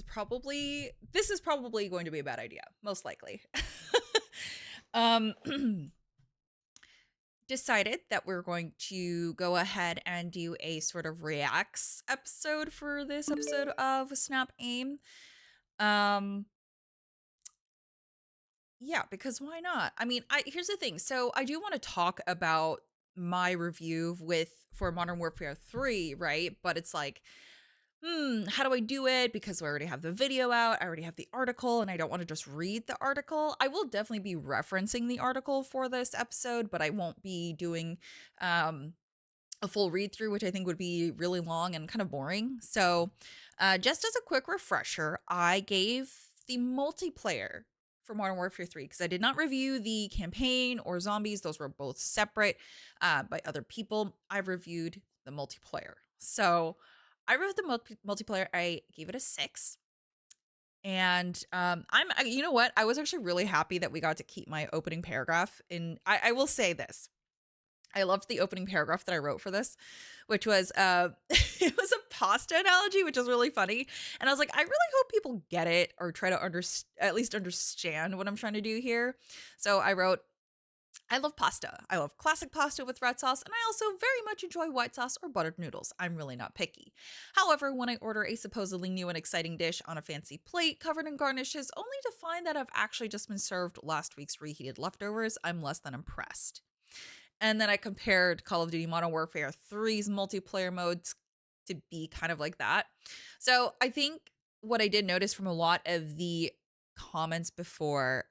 is probably going to be a bad idea, most likely. Decided that we're going to go ahead and do a sort of reacts episode for this episode of Snap Aim. Yeah, because why not? I mean, here's the thing. So I do want to talk about my review for Modern Warfare 3, right? But it's like, how do I do it? Because we already have the video out, I already have the article, and I don't want to just read the article. I will definitely be referencing the article for this episode, but I won't be doing a full read through, which I think would be really long and kind of boring. So, just as a quick refresher, I gave the multiplayer for Modern Warfare 3 because I did not review the campaign or zombies. Those were both separate by other people. I reviewed the multiplayer. So, I reviewed the multiplayer. I gave it a 6. And you know what? I was actually really happy that we got to keep my opening paragraph. I will say this. I loved the opening paragraph that I wrote for this, which was it was a pasta analogy, which is really funny. And I was like, I really hope people get it or try to at least understand what I'm trying to do here. So I wrote, I love pasta. I love classic pasta with red sauce, and I also very much enjoy white sauce or buttered noodles. I'm really not picky. However, when I order a supposedly new and exciting dish on a fancy plate covered in garnishes, only to find that I've actually just been served last week's reheated leftovers, I'm less than impressed. And then I compared Call of Duty Modern Warfare 3's multiplayer modes to be kind of like that. So I think what I did notice from a lot of the comments before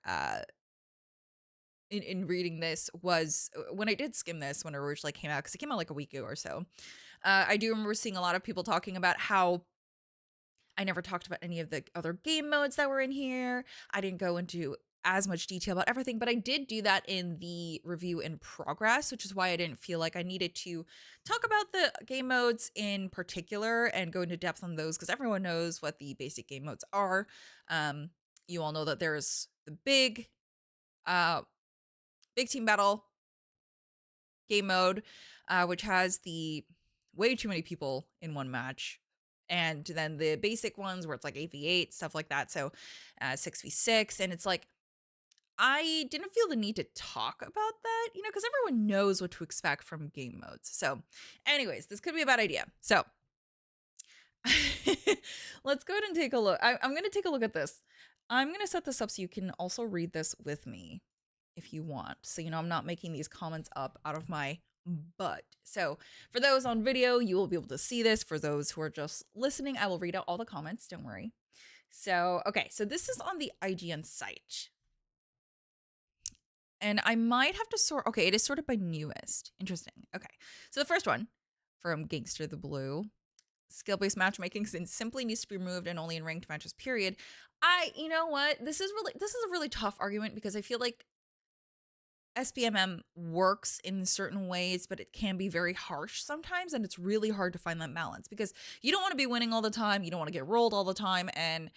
in reading this was when I did skim this when it originally came out, because it came out like a week ago or so. I do remember seeing a lot of people talking about how I never talked about any of the other game modes that were in here. I didn't go into as much detail about everything, but I did do that in the review in progress, which is why I didn't feel like I needed to talk about the game modes in particular and go into depth on those, because everyone knows what the basic game modes are. You all know that there's the uh, big team battle game mode, which has the way too many people in one match. And then the basic ones where it's like 8v8, stuff like that. So 6v6. And it's like, I didn't feel the need to talk about that, because everyone knows what to expect from game modes. So, anyways, this could be a bad idea. So, let's go ahead and take a look. I'm going to take a look at this. I'm going to set this up so you can also read this with me if you want. So, I'm not making these comments up out of my butt. So, for those on video, you will be able to see this. For those who are just listening, I will read out all the comments. Don't worry. So, okay. So, this is on the IGN site. And I might have to sort. Okay, it is sorted by newest. Interesting. Okay. So, the first one from Gangster the Blue. Skill-based matchmaking simply needs to be removed and only in ranked matches, period. You know what? This is a really tough argument because I feel like SBMM works in certain ways, but it can be very harsh sometimes, and it's really hard to find that balance because you don't want to be winning all the time, you don't want to get rolled all the time, and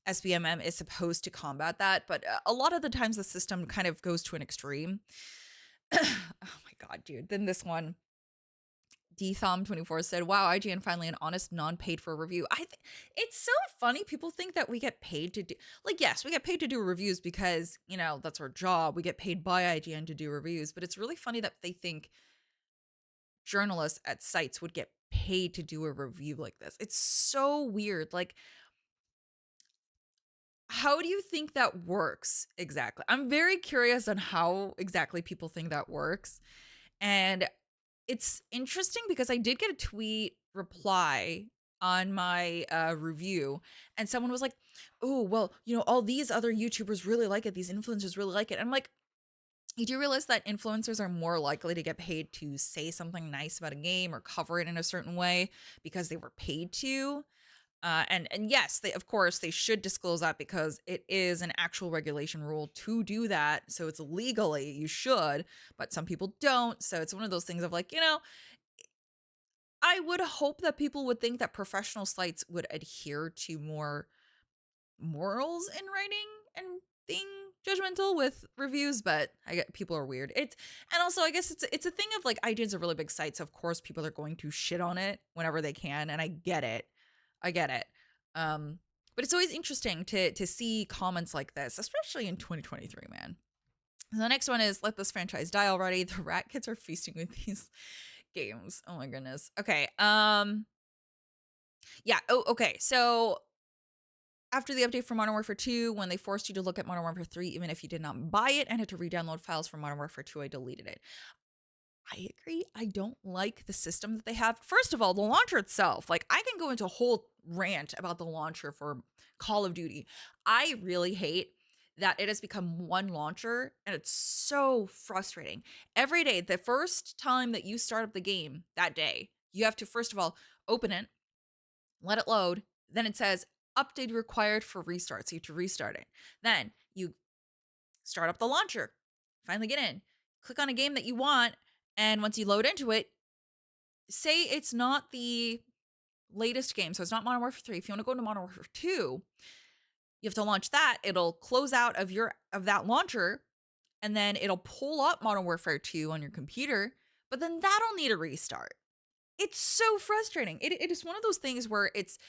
SBMM is supposed to combat that, but a lot of the times the system kind of goes to an extreme. Oh my god, dude. Then this one, DThom24 said, wow, IGN finally an honest, non-paid for review. It's so funny. People think that we get paid to do, like, yes, we get paid to do reviews because, that's our job. We get paid by IGN to do reviews, but it's really funny that they think journalists at sites would get paid to do a review like this. It's so weird. Like, how do you think that works exactly? I'm very curious on how exactly people think that works. And it's interesting because I did get a tweet reply on my review, and someone was like, oh, well, all these other YouTubers really like it. These influencers really like it. And I'm like, you do realize that influencers are more likely to get paid to say something nice about a game or cover it in a certain way because they were paid to. And yes, of course they should disclose that because it is an actual regulation rule to do that. So it's legally, you should, but some people don't. So it's one of those things of like, I would hope that people would think that professional sites would adhere to more morals in writing and being judgmental with reviews, but I get people are weird. And also I guess it's a thing of like IGN's a really big site, so of course people are going to shit on it whenever they can, and I get it. But it's always interesting to see comments like this, especially in 2023, man. The next one is let this franchise die already. The rat kids are feasting with these games. Oh my goodness. Okay. Yeah. Oh, okay. So after the update for Modern Warfare 2, when they forced you to look at Modern Warfare 3, even if you did not buy it and had to re-download files from Modern Warfare 2, I deleted it. I agree. I don't like the system that they have. First of all, the launcher itself, like I can go into a whole rant about the launcher for Call of Duty. I really hate that it has become one launcher and it's so frustrating. Every day, the first time that you start up the game that day, you have to first of all open it, let it load, then it says update required for restart. So you have to restart it. Then you start up the launcher, finally get in, click on a game that you want, and once you load into it, say it's not the latest game, so it's not Modern Warfare 3. If you want to go into Modern Warfare 2, you have to launch that. It'll close out of that launcher, and then it'll pull up Modern Warfare 2 on your computer, but then that'll need a restart. It's so frustrating. It is one of those things where it's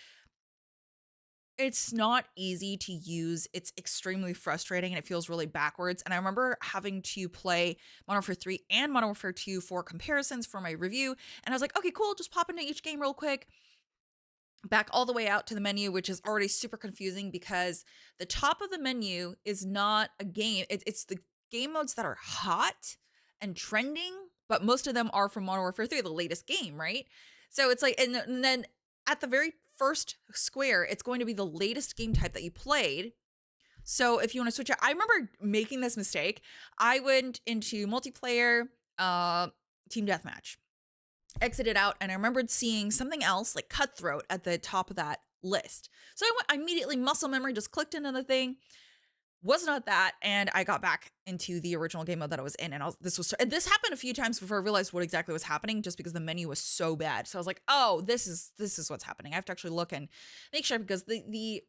not easy to use. It's extremely frustrating and it feels really backwards. And I remember having to play Modern Warfare 3 and Modern Warfare 2 for comparisons for my review. And I was like, okay, cool, just pop into each game real quick. Back all the way out to the menu, which is already super confusing because the top of the menu is not a game. It's the game modes that are hot and trending, but most of them are from Modern Warfare 3, the latest game, right? So it's like, and then at the very first square, it's going to be the latest game type that you played. So if you want to switch it, I remember making this mistake. I went into multiplayer, team deathmatch, exited out, and I remembered seeing something else like Cutthroat at the top of that list. So I immediately muscle memory, just clicked into the thing, was not that, and I got back into the original game mode that I was in, and this happened a few times before I realized what exactly was happening, just because the menu was so bad. So I was like, oh, this is what's happening. I have to actually look and make sure, because the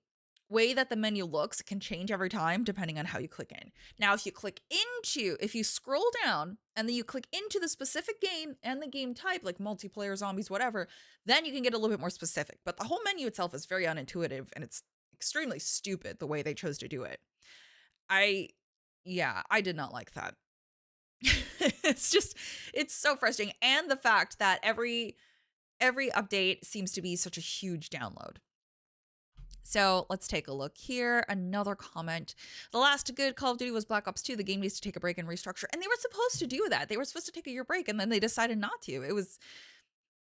way that the menu looks can change every time depending on how you click in. Now, if you scroll down and then you click into the specific game and the game type, like multiplayer, zombies, whatever, then you can get a little bit more specific. But the whole menu itself is very unintuitive, and it's extremely stupid the way they chose to do it. I did not like that. It's so frustrating. And the fact that every update seems to be such a huge download. So let's take a look here. Another comment. The last good Call of Duty was Black Ops 2. The game needs to take a break and restructure. And they were supposed to do that. They were supposed to take a year break, and then they decided not to. It was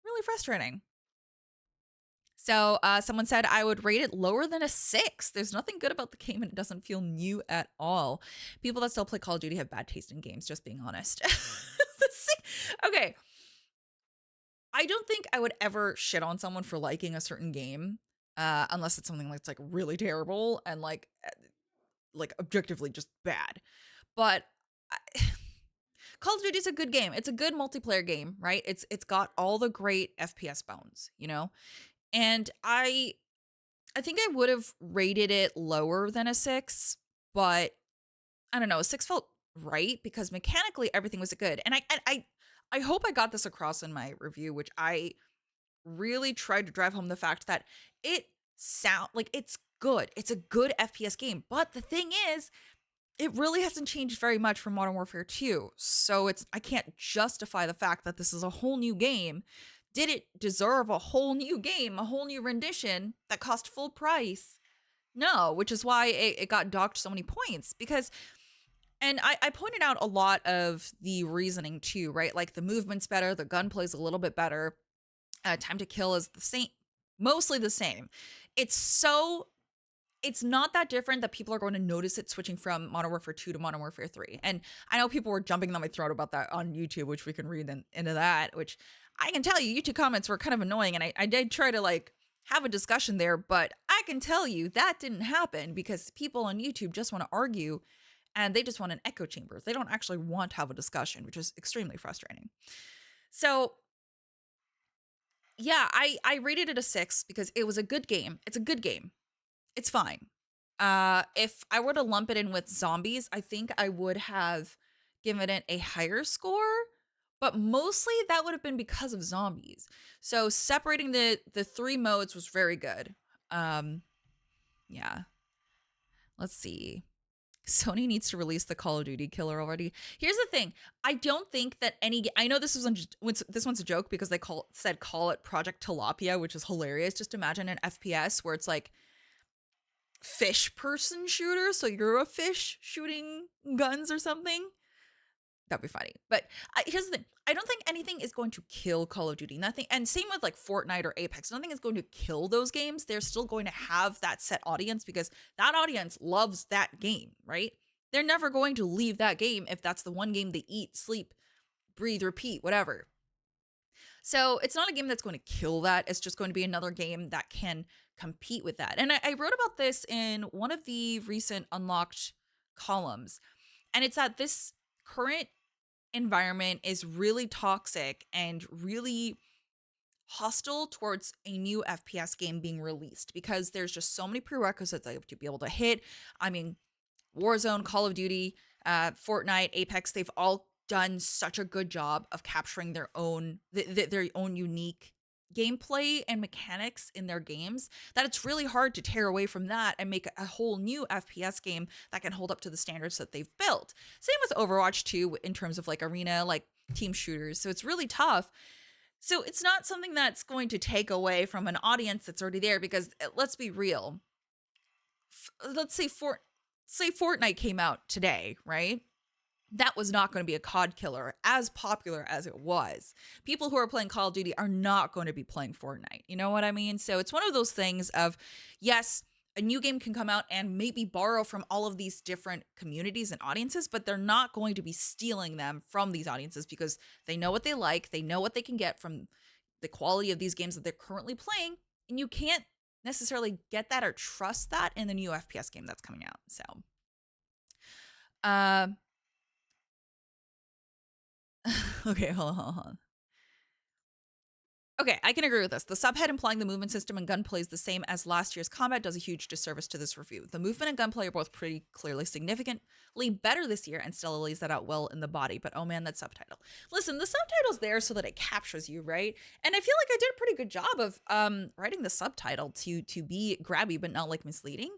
really frustrating. So someone said I would rate it lower than a 6. There's nothing good about the game, and it doesn't feel new at all. People that still play Call of Duty have bad taste in games, just being honest. Okay. I don't think I would ever shit on someone for liking a certain game, unless it's something that's like really terrible and like objectively just bad. But Call of Duty is a good game. It's a good multiplayer game, right? It's got all the great FPS bones, you know? And I think I would have rated it lower than a 6, but I don't know, a 6 felt right because mechanically everything was good. And I hope I got this across in my review, which I really tried to drive home the fact that it's good. It's a good FPS game. But the thing is, it really hasn't changed very much from Modern Warfare 2. So I can't justify the fact that this is a whole new game. Did it deserve a whole new game, a whole new rendition that cost full price? No, which is why it got docked so many points. And I pointed out a lot of the reasoning too, right? Like the movement's better, the gunplay's a little bit better, time to kill is the same, mostly the same. It's not that different that people are going to notice it switching from Modern Warfare 2 to Modern Warfare 3. And I know people were jumping down my throat about that on YouTube, which we can read into that, which I can tell you, YouTube comments were kind of annoying. And I did try to like have a discussion there, but I can tell you that didn't happen because people on YouTube just want to argue and they just want an echo chamber. They don't actually want to have a discussion, which is extremely frustrating. So yeah, I rated it a 6 because it was a good game. It's a good game. It's fine. If I were to lump it in with zombies, I think I would have given it a higher score, but mostly that would have been because of zombies. So separating the 3 modes was very good. Yeah. Let's see. Sony needs to release the Call of Duty killer already. Here's the thing. I don't think that I know this one's a joke because they call it Project Tilapia, which is hilarious. Just imagine an FPS where it's like fish person shooter, so you're a fish shooting guns or something. That'd be funny. But here's the thing. I don't think anything is going to kill Call of Duty. Nothing. And same with like Fortnite or Apex. Nothing is going to kill those games. They're still going to have that set audience because that audience loves that game, right? They're never going to leave that game if that's the one game they eat, sleep, breathe, repeat, whatever. So it's not a game that's going to kill that. It's just going to be another game that can compete with that. And I wrote about this in one of the recent unlocked columns. And it's that this current environment is really toxic and really hostile towards a new FPS game being released because there's just so many prerequisites that you have to be able to hit. I mean, Warzone, Call of Duty, Fortnite, Apex, they've all done such a good job of capturing their own unique gameplay and mechanics in their games that it's really hard to tear away from that and make a whole new FPS game that can hold up to the standards that they've built. Same with Overwatch 2 in terms of like arena, like team shooters. So it's really tough. So it's not something that's going to take away from an audience that's already there because let's be real. Let's say Fortnite came out today, right? That was not going to be a COD killer as popular as it was. People who are playing Call of Duty are not going to be playing Fortnite. You know what I mean? So it's one of those things of, yes, a new game can come out and maybe borrow from all of these different communities and audiences, but they're not going to be stealing them from these audiences because they know what they like. They know what they can get from the quality of these games that they're currently playing. And you can't necessarily get that or trust that in the new FPS game that's coming out. So, okay, hold on. Okay, I can agree with this. The subhead implying the movement system and gunplay is the same as last year's combat does a huge disservice to this review. The movement and gunplay are both pretty clearly significantly better this year, and Stella lays that out well in the body. But oh man, that subtitle. Listen, the subtitle's there so that it captures you, right? And I feel like I did a pretty good job of writing the subtitle to be grabby but not like misleading.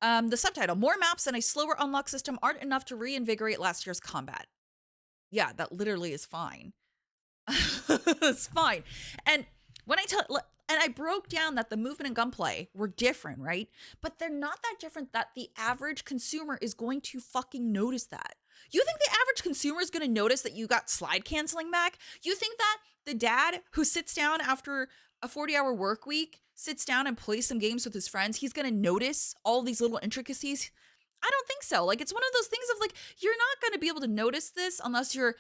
The subtitle: more maps and a slower unlock system aren't enough to reinvigorate last year's combat. Yeah, that literally is fine. It's fine. And when I broke down that the movement and gunplay were different, right? But they're not that different that the average consumer is going to fucking notice that. You think the average consumer is going to notice that you got slide canceling back? You think that the dad who sits down after a 40-hour work week, sits down and plays some games with his friends, he's going to notice all these little intricacies? I don't think so. Like, it's one of those things of like, you're not going to be able to notice this unless you're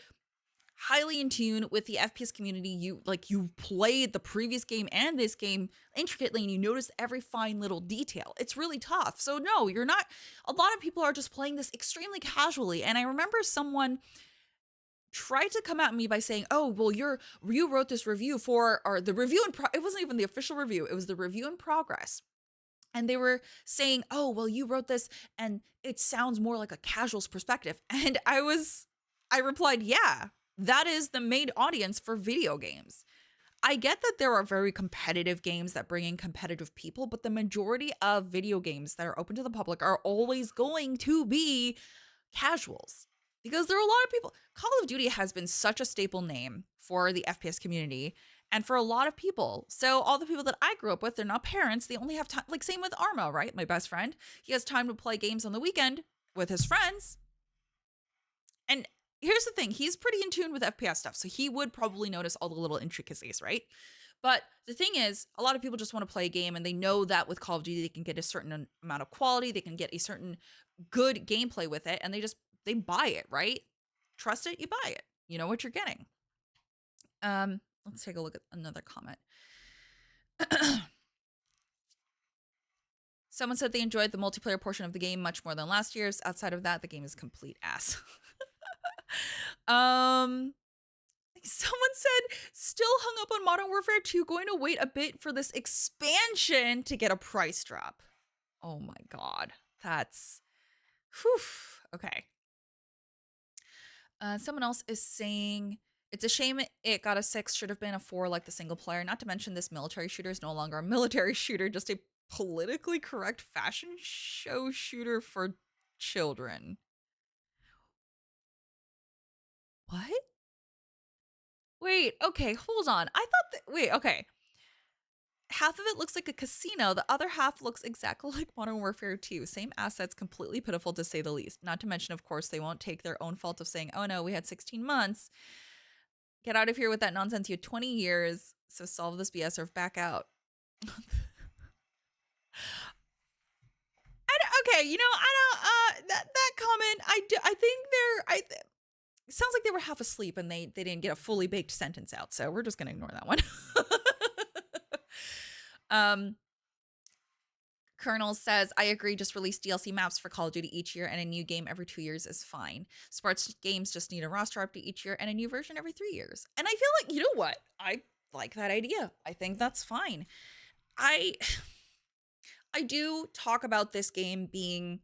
highly in tune with the FPS community. You played the previous game and this game intricately and you notice every fine little detail. It's really tough. So no, you're not. A lot of people are just playing this extremely casually. And I remember someone tried to come at me by saying, "Oh, well, you wrote this review for or the review in it wasn't even the official review. It was the review in progress." And they were saying, "Oh, well, you wrote this and it sounds more like a casual's perspective." And I replied, "Yeah, that is the main audience for video games. I get that there are very competitive games that bring in competitive people, but the majority of video games that are open to the public are always going to be casuals because there are a lot of people. Call of Duty has been such a staple name for the FPS community and for a lot of people. So all the people that I grew up with, they're not parents. They only have time. Like same with Arma, right? My best friend. He has time to play games on the weekend with his friends. And here's the thing, he's pretty in tune with FPS stuff, so he would probably notice all the little intricacies, right? But the thing is, a lot of people just want to play a game and they know that with Call of Duty, they can get a certain amount of quality, they can get a certain good gameplay with it, and they buy it, right? Trust it, you buy it. You know what you're getting. Let's take a look at another comment. Someone said they enjoyed the multiplayer portion of the game much more than last year's. Outside of that, the game is complete ass. Someone said still hung up on Modern Warfare 2, going to wait a bit for this expansion to get a price drop. Oh my god. That's whew. Okay. Someone else is saying it's a shame it got a 6, should have been a 4 like the single player. Not to mention this military shooter is no longer a military shooter, just a politically correct fashion show shooter for children. What? Wait, okay, hold on. I thought that, wait, okay. Half of it looks like a casino. The other half looks exactly like Modern Warfare 2. Same assets, completely pitiful to say the least. Not to mention, of course, they won't take their own fault of saying, oh no, we had 16 months. Get out of here with that nonsense. You had 20 years. So solve this BS or back out. Okay, you know, I don't that comment, I think sounds like they were half asleep and they didn't get a fully baked sentence out. So we're just going to ignore that one. um Colonel says, I agree, just release DLC maps for Call of Duty each year and a new game every 2 years is fine. Sports games just need a roster update each year and a new version every 3 years. And I feel like, you know what? I like that idea. I think that's fine. I do talk about this game being,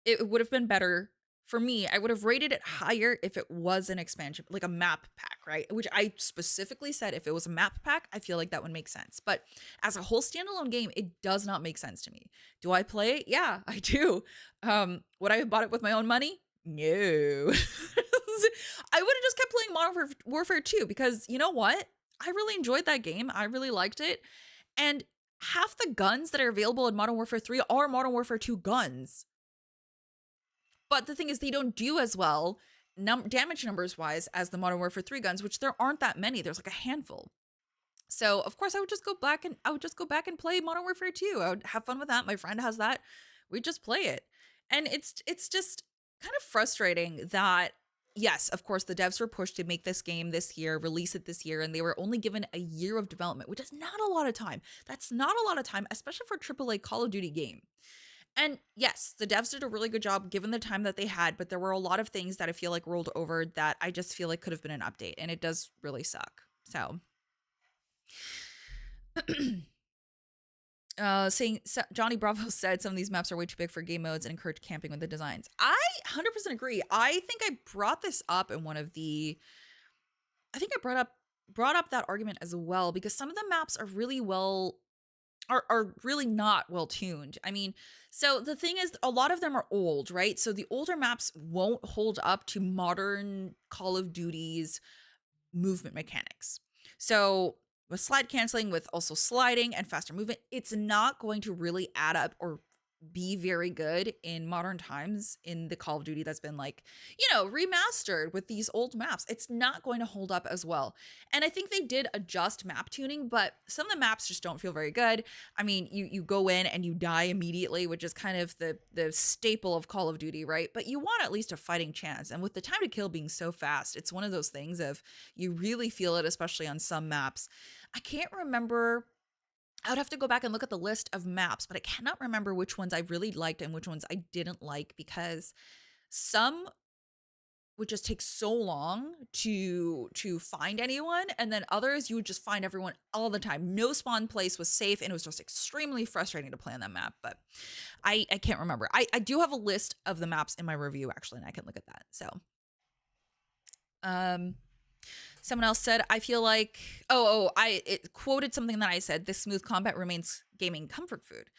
it would have been better for me. I would have rated it higher if it was an expansion, like a map pack, right? Which I specifically said if it was a map pack, I feel like that would make sense. But as a whole standalone game, it does not make sense to me. Do I play it? Yeah, I do. Would I have bought it with my own money? No. I would have just kept playing Modern Warfare 2 because you know what? I really enjoyed that game. I really liked it. And half the guns that are available in Modern Warfare 3 are Modern Warfare 2 guns. But the thing is, they don't do as well damage numbers wise as the Modern Warfare 3 guns, which there aren't that many. There's like a handful. So of course I would just go back and play Modern Warfare 2. I would have fun with that. My friend has that. We just play it. And it's just kind of frustrating that yes, of course the devs were pushed to make this game this year, release it this year, and they were only given a year of development, which is not a lot of time. That's not a lot of time, especially for a AAA Call of Duty game. And yes, the devs did a really good job given the time that they had, but there were a lot of things that I feel like rolled over that I just feel like could have been an update, and it does really suck. So, saying Johnny Bravo said some of these maps are way too big for game modes and encourage camping with the designs. I 100% agree. I think I brought this up in one of the. I think I brought up that argument as well because some of the maps are really are really not well tuned. I mean, so the thing is, a lot of them are old, right? So the older maps won't hold up to modern Call of Duty's movement mechanics. So with slide canceling, with also sliding and faster movement, it's not going to really add up or be very good in modern times in the Call of Duty that's been like, you know, remastered with these old maps. It's not going to hold up as well. And I think they did adjust map tuning, but some of the maps just don't feel very good. I mean, you go in and you die immediately, which is kind of the staple of Call of Duty, right? But you want at least a fighting chance. And with the time to kill being so fast, it's one of those things of you really feel it, especially on some maps. I can't remember. I would have to go back and look at the list of maps, but I cannot remember which ones I really liked and which ones I didn't like because some would just take so long to find anyone, and then others you would just find everyone all the time. No spawn place was safe, and it was just extremely frustrating to play on that map. But I can't remember. I do have a list of the maps in my review actually, and I can look at that. So someone else said, I feel like, it quoted something that I said, this smooth combat remains gaming comfort food.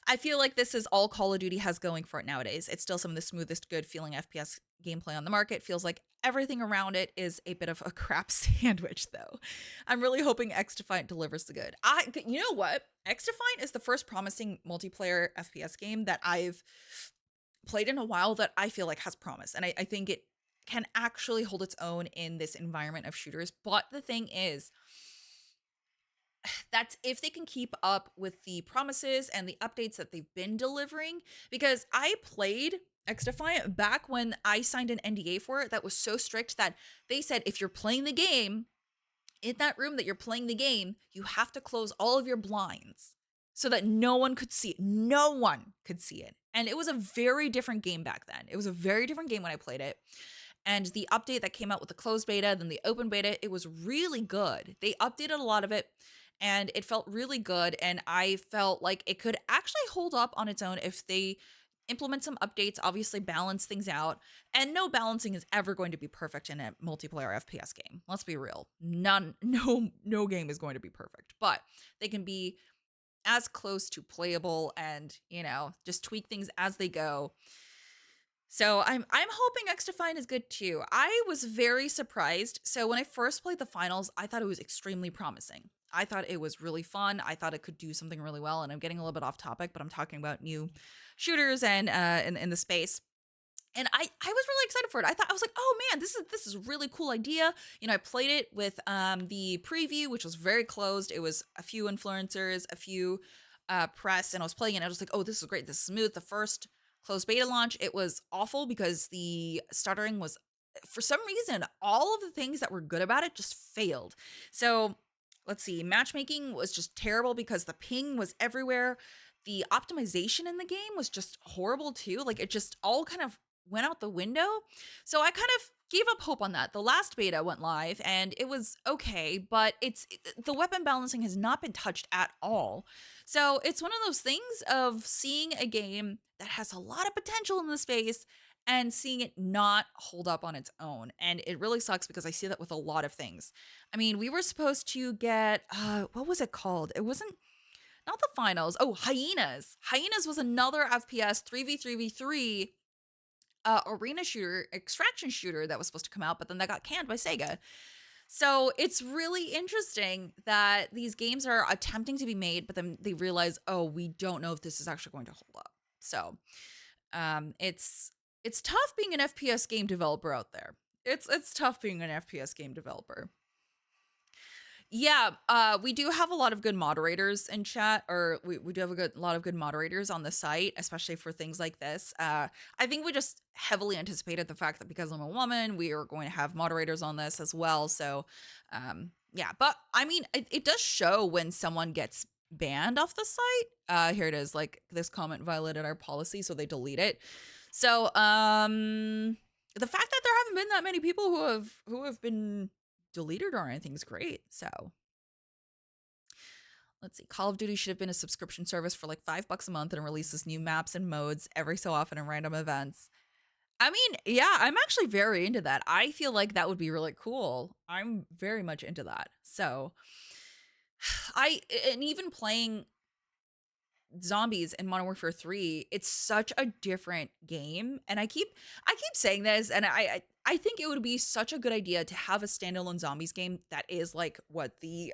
I feel like this is all Call of Duty has going for it nowadays. It's still some of the smoothest good feeling FPS gameplay on the market. Feels like everything around it is a bit of a crap sandwich though. I'm really hoping X-Defiant delivers the good. You know what? X-Defiant is the first promising multiplayer FPS game that I've played in a while that I feel like has promise. And I think it can actually hold its own in this environment of shooters. But the thing is, that's if they can keep up with the promises and the updates that they've been delivering. Because I played X-Defiant back when I signed an NDA for it that was so strict that they said if you're playing the game, in that room that you're playing the game, you have to close all of your blinds so that no one could see it. No one could see it. And it was a very different game back then. It was a very different game when I played it. And the update that came out with the closed beta, then the open beta, it was really good. They updated a lot of it and it felt really good. And I felt like it could actually hold up on its own if they implement some updates, obviously balance things out. And no balancing is ever going to be perfect in a multiplayer FPS game. Let's be real. No game is going to be perfect, but they can be as close to playable and, just tweak things as they go. So I'm hoping X Define is good too. I was very surprised. So when I first played the finals, I thought it was extremely promising. I thought it was really fun. I thought it could do something really well. And I'm getting a little bit off topic, but I'm talking about new shooters and in the space. And I was really excited for it. I was like, oh man, this is a really cool idea. I played it with the preview, which was very closed. It was a few influencers, a few press, and I was playing it. And I was like, oh, this is great. This is smooth. The first closed beta launch, it was awful because the stuttering was, for some reason, all of the things that were good about it just failed. So let's see, matchmaking was just terrible because the ping was everywhere. The optimization in the game was just horrible too. Like it just all kind of went out the window. So I kind of gave up hope on that. The last beta went live and it was okay, but the weapon balancing has not been touched at all. So it's one of those things of seeing a game that has a lot of potential in the space and seeing it not hold up on its own. And it really sucks because I see that with a lot of things. I mean, we were supposed to get what was it called? It wasn't not the finals. Oh, Hyenas. Hyenas was another FPS 3v3v3 arena shooter, extraction shooter that was supposed to come out, but then that got canned by Sega. So it's really interesting that these games are attempting to be made, but then they realize, oh, we don't know if this is actually going to hold up. So it's tough being an FPS game developer out there. It's tough being an FPS game developer. Yeah, we do have a lot of good moderators in chat, or we do have lot of good moderators on the site, especially for things like this. I think we just heavily anticipated the fact that because I'm a woman, we are going to have moderators on this as well. So, yeah, but I mean, it does show when someone gets banned off the site. Here it is, like this comment violated our policy, so they delete it. So, the fact that there haven't been that many people who have been deleted or anything is great. So let's see. Call of Duty should have been a subscription service for like $5 a month and releases new maps and modes every so often in random events. I mean, yeah, I'm actually very into that. I feel like that would be really cool. I'm very much into that. So and even playing zombies in Modern Warfare 3, it's such a different game. And I keep saying this, and I think it would be such a good idea to have a standalone zombies game that is like what the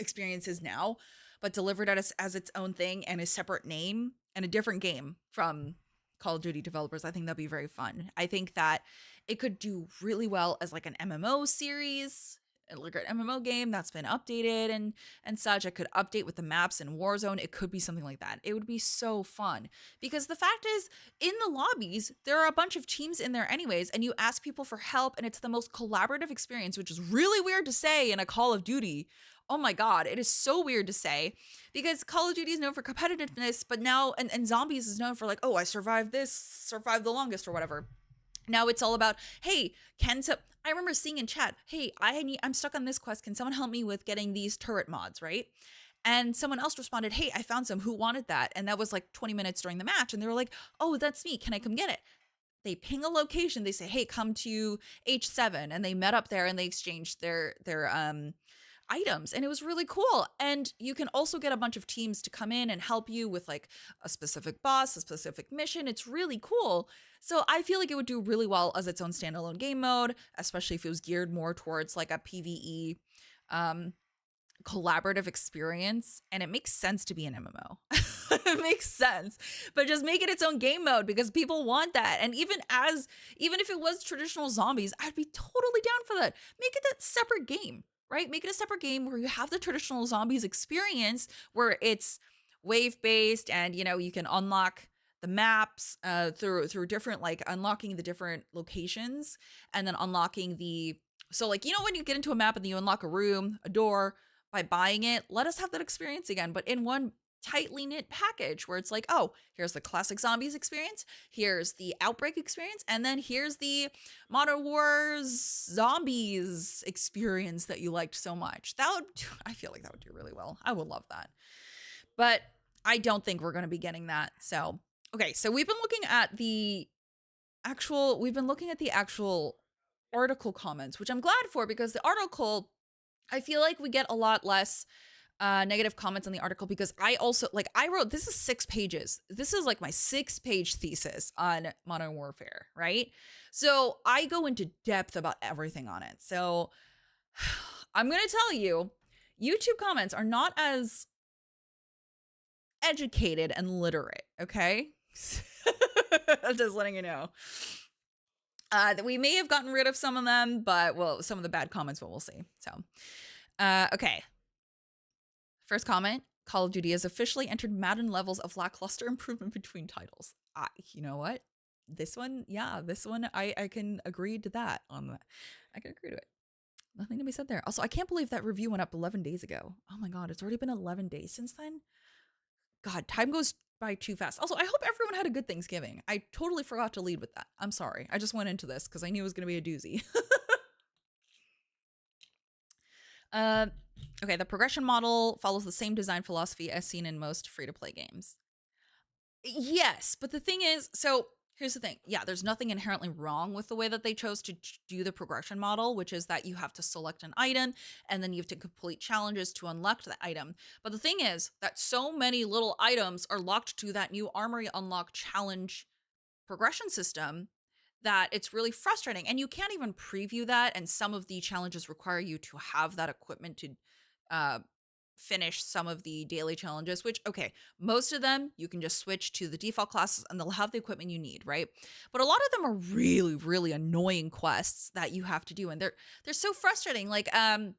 experience is now, but delivered as its own thing and a separate name and a different game from Call of Duty developers. I think that'd be very fun. I think that it could do really well as like an MMO series, like an MMO game that's been updated and such. It could update with the maps in Warzone. It could be something like that. It would be so fun because the fact is, in the lobbies, there are a bunch of teams in there anyways, and you ask people for help, and it's the most collaborative experience, which is really weird to say in a Call of Duty. Oh my God, it is so weird to say because Call of Duty is known for competitiveness, but now, and Zombies is known for like, oh, I survived this, survived the longest or whatever. Now it's all about, hey, I remember seeing in chat, hey, I'm stuck on this quest. Can someone help me with getting these turret mods, right? And someone else responded, hey, I found some. Who wanted that? And that was like 20 minutes during the match. And they were like, oh, that's me. Can I come get it? They ping a location. They say, hey, come to H7. And they met up there and they exchanged their items, and it was really cool. And you can also get a bunch of teams to come in and help you with like a specific boss, a specific mission. It's really cool. So I feel like it would do really well as its own standalone game mode, especially if it was geared more towards like a PvE collaborative experience. And it makes sense to be an MMO. It makes sense, but just make it its own game mode because people want that. And even if it was traditional zombies, I'd be totally down for that. Make it that separate game, right? Make it a separate game where you have the traditional zombies experience where it's wave based and you can unlock the maps through different, like unlocking the different locations and then unlocking so like when you get into a map and then you unlock a room, a door by buying it, let us have that experience again, but in one tightly knit package where it's like, oh, here's the classic zombies experience, here's the outbreak experience, and then here's the Modern Wars zombies experience that you liked so much. I feel like that would do really well. I would love that. But I don't think we're going to be getting that. So, okay, so we've been looking at the actual article comments, which I'm glad for because the article, I feel like we get a lot less negative comments on the article because I also like I wrote this is 6 pages. This is like my 6-page thesis on Modern Warfare, right? So I go into depth about everything on it. So I'm gonna tell you, YouTube comments are not as educated and literate, okay? I'm just letting you know. That we may have gotten rid of some of them, but well, some of the bad comments, but we'll see. So, okay. First comment, Call of Duty has officially entered Madden levels of lackluster improvement between titles. You know what? This one, I can agree to that on that. I can agree to it. Nothing to be said there. Also, I can't believe that review went up 11 days ago. Oh my God, it's already been 11 days since then. God, time goes by too fast. Also, I hope everyone had a good Thanksgiving. I totally forgot to lead with that. I'm sorry. I just went into this because I knew it was going to be a doozy. Okay, the progression model follows the same design philosophy as seen in most free-to-play games. Yes, but the thing is, so here's the thing. Yeah, there's nothing inherently wrong with the way that they chose to do the progression model, which is that you have to select an item and then you have to complete challenges to unlock that item. But the thing is that so many little items are locked to that new armory unlock challenge progression system that it's really frustrating. And you can't even preview that. And some of the challenges require you to have that equipment to finish some of the daily challenges, which, okay, most of them you can just switch to the default classes and they'll have the equipment you need, right? But a lot of them are really, really annoying quests that you have to do. And they're so frustrating. Like, I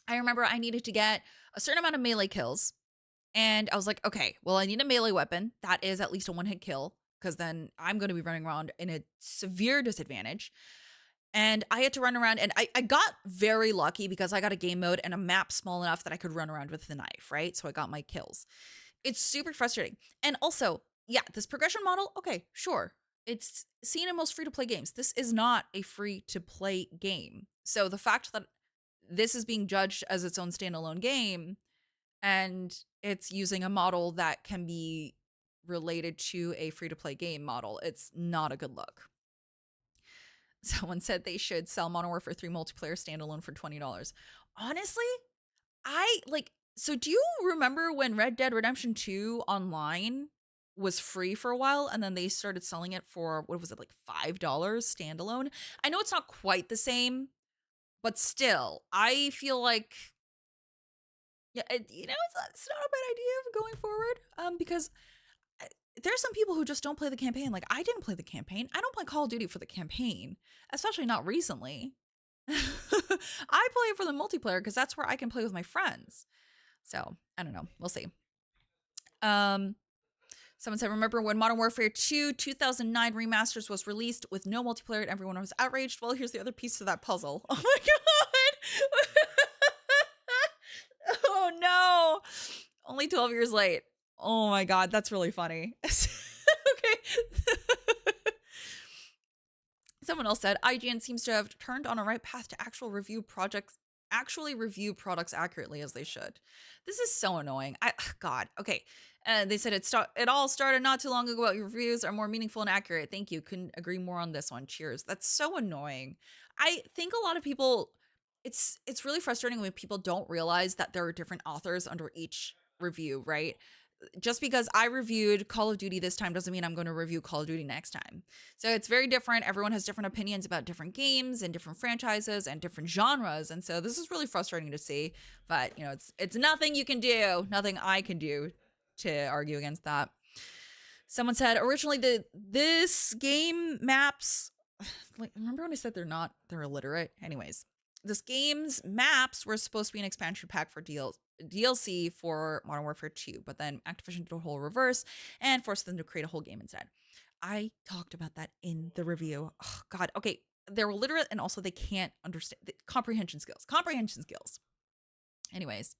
remember I needed to get a certain amount of melee kills. And I was like, okay, well, I need a melee weapon that is at least a one-hit kill, because then I'm going to be running around in a severe disadvantage. And I had to run around, and I got very lucky because I got a game mode and a map small enough that I could run around with the knife, right? So I got my kills. It's super frustrating. And also, yeah, this progression model, okay, sure. It's seen in most free-to-play games. This is not a free-to-play game. So the fact that this is being judged as its own standalone game and it's using a model that can be related to a free-to-play game model, it's not a good look. Someone said they should sell Modern Warfare 3 multiplayer standalone for $20. Honestly, so do you remember when Red Dead Redemption 2 online was free for a while and then they started selling it for, what was it, like $5 standalone? I know it's not quite the same, but still, I feel like, yeah, it's not a bad idea going forward, because there's some people who just don't play the campaign. Like, I didn't play the campaign. I don't play Call of Duty for the campaign, especially not recently. I play it for the multiplayer because that's where I can play with my friends. So, I don't know. We'll see. Someone said, remember when Modern Warfare 2 2009 remasters was released with no multiplayer and everyone was outraged? Well, here's the other piece to that puzzle. Oh my God. Oh no. Only 12 years late. Oh my God, that's really funny. Okay. Someone else said, IGN seems to have turned on a right path to actually review products accurately as they should. This is so annoying. God. Okay. They said it all started not too long ago. Your reviews are more meaningful and accurate. Thank you. Couldn't agree more on this one. Cheers. That's so annoying. I think a lot of people, it's really frustrating when people don't realize that there are different authors under each review, right? Just because I reviewed Call of Duty this time doesn't mean I'm going to review Call of Duty next time. So it's very different. Everyone has different opinions about different games and different franchises and different genres. And so this is really frustrating to see, but it's nothing you can do, nothing I can do to argue against that. Someone said originally this game maps, like, remember when I said they're illiterate? Anyways, this game's maps were supposed to be an expansion pack for DLC for Modern Warfare 2, but then Activision did a whole reverse and forced them to create a whole game instead. I talked about that in the review. Oh, God. Okay. They're illiterate and also they can't understand comprehension skills. Anyways,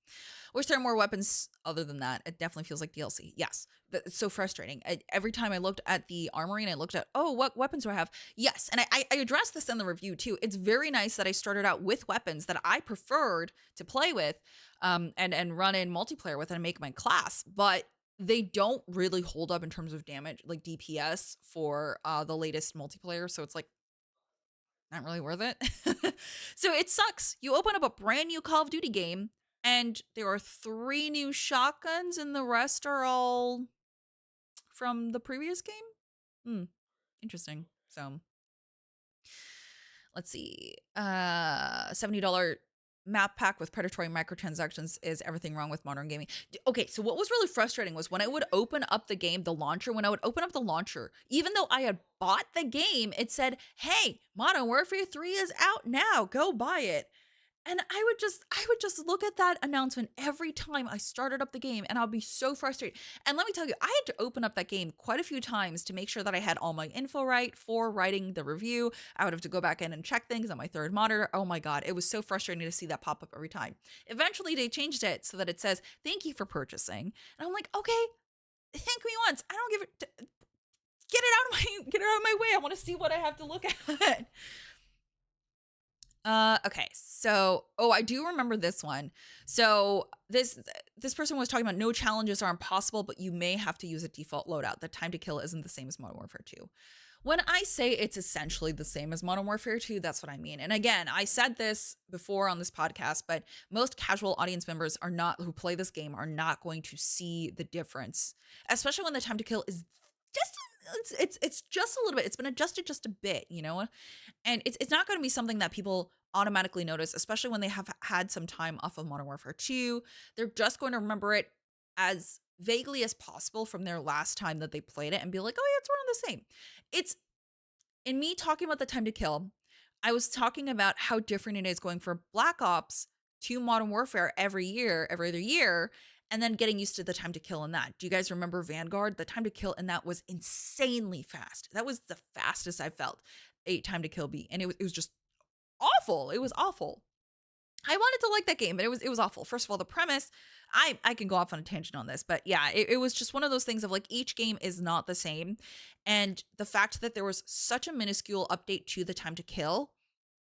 wish there are more weapons other than that. It definitely feels like DLC. Yes, it's so frustrating. Every time I looked at the armory and I looked at, what weapons do I have? Yes, and I addressed this in the review too. It's very nice that I started out with weapons that I preferred to play with and run in multiplayer with and make my class, but they don't really hold up in terms of damage, like DPS for the latest multiplayer. So it's like, not really worth it. So it sucks. You open up a brand new Call of Duty game And there are 3 new shotguns, and the rest are all from the previous game? Hmm, interesting. So, let's see. $70 map pack with predatory microtransactions. Is everything wrong with modern gaming? Okay, so what was really frustrating was when I would open up the game, the launcher, when I would open up the launcher, even though I had bought the game, it said, "Hey, Modern Warfare 3 is out now. Go buy it." And I would just look at that announcement every time I started up the game, and I'll be so frustrated. And let me tell you, I had to open up that game quite a few times to make sure that I had all my info right for writing the review. I would have to go back in and check things on my third monitor. Oh my God, it was so frustrating to see that pop up every time. Eventually, they changed it so that it says, "Thank you for purchasing." And I'm like, okay, thank me once. I don't give it. Get it out of my way. I want to see what I have to look at. Okay. So, I do remember this one. So, this person was talking about no challenges are impossible, but you may have to use a default loadout. The time to kill isn't the same as Modern Warfare 2. When I say it's essentially the same as Modern Warfare 2, that's what I mean. And again, I said this before on this podcast, but most casual audience members are not who play this game are not going to see the difference, especially when the time to kill is just it's just a little bit. It's been adjusted just a bit, and it's not going to be something that people automatically notice, especially when they have had some time off of Modern Warfare 2. They're just going to remember it as vaguely as possible from their last time that they played it and be like, oh, yeah, it's around the same. It's in me talking about the time to kill, I was talking about how different it is going from Black Ops to Modern Warfare every other year, and then getting used to the time to kill in that. Do you guys remember Vanguard? The time to kill in that was insanely fast. That was the fastest I felt a time to kill be, and it was just awful. It was awful. I wanted to like that game, but it was awful. First of all, the premise, I can go off on a tangent on this, but yeah, it was just one of those things of like each game is not the same. And the fact that there was such a minuscule update to the time to kill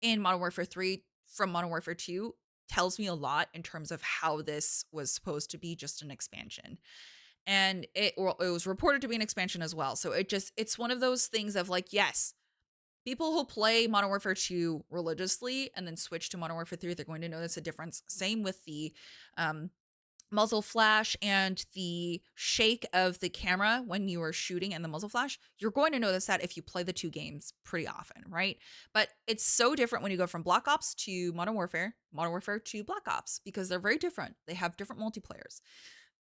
in Modern Warfare 3 from Modern Warfare 2 tells me a lot in terms of how this was supposed to be just an expansion. And it was reported to be an expansion as well. So it's one of those things of like, yes, people who play Modern Warfare 2 religiously and then switch to Modern Warfare 3, they're going to notice a difference. Same with the muzzle flash and the shake of the camera when you are shooting and the muzzle flash. You're going to notice that if you play the two games pretty often, right? But it's so different when you go from Black Ops to Modern Warfare to Black Ops, because they're very different. They have different multiplayers.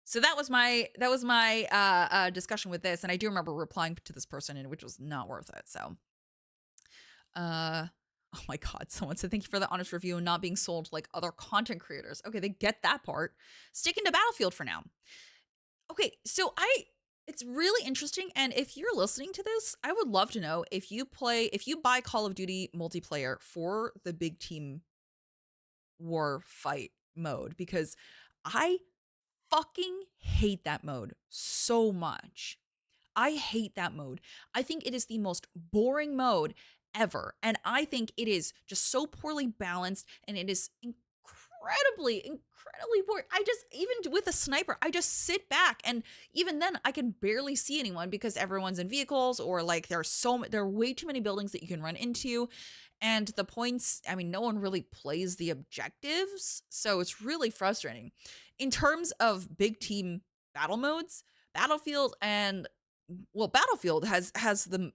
So that was my discussion with this, and I do remember replying to this person, and which was not worth it. So oh my God, someone said thank you for the honest review and not being sold like other content creators. Okay, they get that part. Sticking to Battlefield for now. Okay, so it's really interesting, and if you're listening to this, I would love to know if you buy Call of Duty multiplayer for the big team war fight mode, because I fucking hate that mode so much. I hate that mode. I think it is the most boring mode ever. And I think it is just so poorly balanced, and it is incredibly boring. Even with a sniper, I just sit back, and even then I can barely see anyone because everyone's in vehicles, or like there are way too many buildings that you can run into. And the points, I mean, no one really plays the objectives. So it's really frustrating. In terms of big team battle modes, Battlefield and Battlefield has the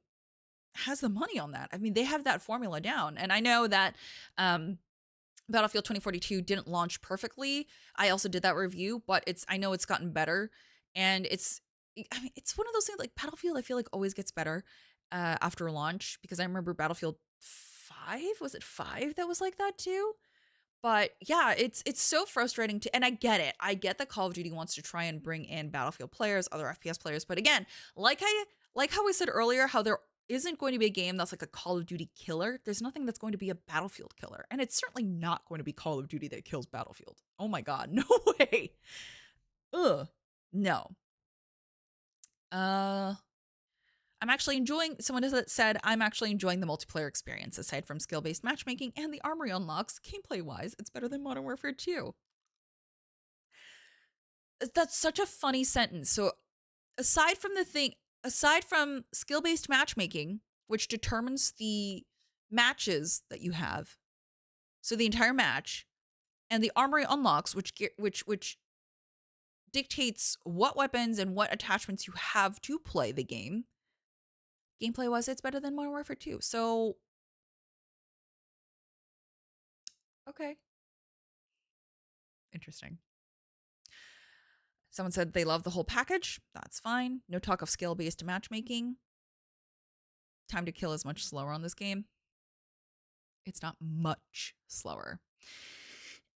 money on that. I mean, they have that formula down. And I know that Battlefield 2042 didn't launch perfectly. I also did that review, but I know it's gotten better. And it's one of those things like Battlefield, I feel like always gets better after launch, because I remember Battlefield 5, was it 5 that was like that too? But yeah, it's so frustrating and I get it. I get that Call of Duty wants to try and bring in Battlefield players, other FPS players, but again, like how I said earlier, how there isn't going to be a game that's like a Call of Duty killer. There's nothing that's going to be a Battlefield killer, and it's certainly not going to be Call of Duty that kills Battlefield. Oh my God, no way. Ugh, no. I'm actually enjoying. Someone has said I'm actually enjoying the multiplayer experience aside from skill-based matchmaking and the armory unlocks. Gameplay-wise, it's better than Modern Warfare 2. That's such a funny sentence. So, aside from skill-based matchmaking, which determines the matches that you have, so the entire match, and the armory unlocks, which dictates what weapons and what attachments you have to play the game. Gameplay wise, it's better than Modern Warfare 2. So, okay, interesting. Someone said they love the whole package. That's fine. No talk of skill based matchmaking. Time to kill is much slower on this game. It's not much slower.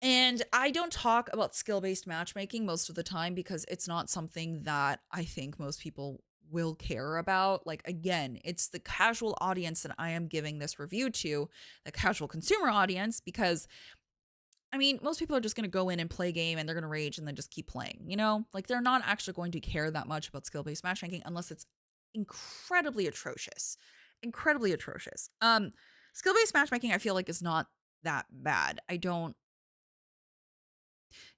And I don't talk about skill based matchmaking most of the time because it's not something that I think most people will care about. Like, again, it's the casual audience that I am giving this review to, the casual consumer audience, because I mean, most people are just going to go in and play a game and they're going to rage and then just keep playing, you know? Like, they're not actually going to care that much about skill based matchmaking unless it's incredibly atrocious. Incredibly atrocious. Skill based matchmaking, I feel like, is not that bad.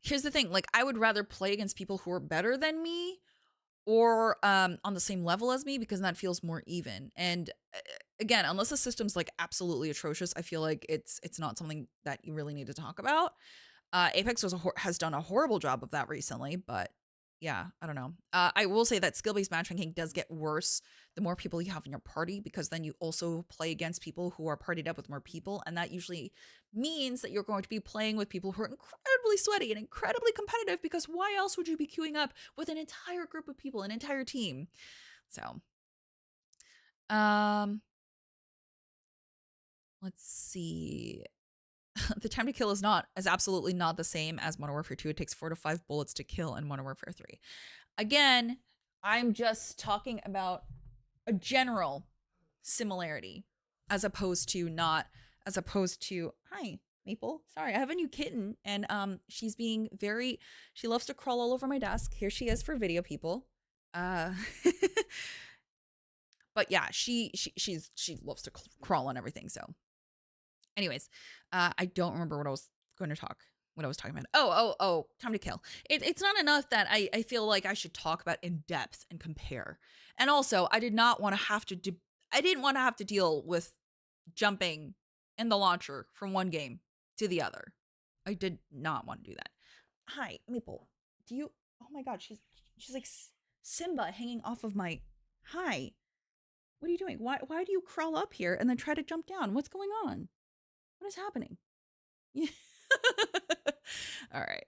Here's the thing, like, I would rather play against people who are better than me or on the same level as me because that feels more even. And again, unless the system's like absolutely atrocious, I feel like it's not something that you really need to talk about. Apex has done a horrible job of that recently, but yeah, I don't know. I will say that skill-based matchmaking does get worse the more people you have in your party, because then you also play against people who are partied up with more people, and that usually means that you're going to be playing with people who are incredibly sweaty and incredibly competitive, because why else would you be queuing up with an entire group of people, an entire team? So, let's see. The time to kill is absolutely not the same as Modern Warfare 2. It takes 4 to 5 bullets to kill in Modern Warfare 3. Again, I'm just talking about a general similarity as opposed to hi, Maple. Sorry, I have a new kitten and she's being she loves to crawl all over my desk. Here she is for video people. But yeah, she loves to crawl on everything, so anyways, I don't remember what I was talking about. Oh, time to kill. It's not enough that I feel like I should talk about in depth and compare. And also, I didn't want to have to deal with jumping in the launcher from one game to the other. I did not want to do that. Hi, Maple. Oh my god, she's like Simba hanging off of my. Hi. What are you doing? Why do you crawl up here and then try to jump down? What's going on? What is happening? All right.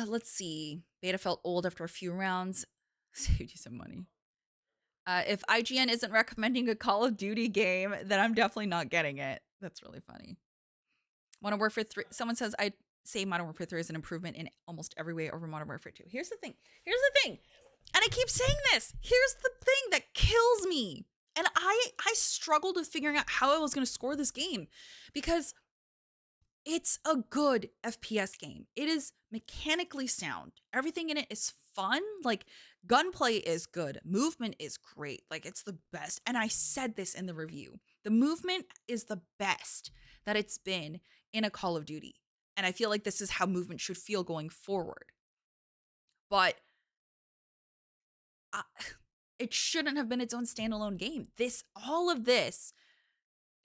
Let's see. Beta felt old after a few rounds. Saved you some money. If IGN isn't recommending a Call of Duty game, then I'm definitely not getting it. That's really funny. Modern Warfare 3. Someone says I'd say Modern Warfare 3 is an improvement in almost every way over Modern Warfare 2. Here's the thing. And I keep saying this. Here's the thing that kills me. And I struggled with figuring out how I was going to score this game, because it's a good FPS game. It is mechanically sound. Everything in it is fun. Like, gunplay is good. Movement is great. Like, it's the best. And I said this in the review. The movement is the best that it's been in a Call of Duty. And I feel like this is how movement should feel going forward. But it shouldn't have been its own standalone game. All of this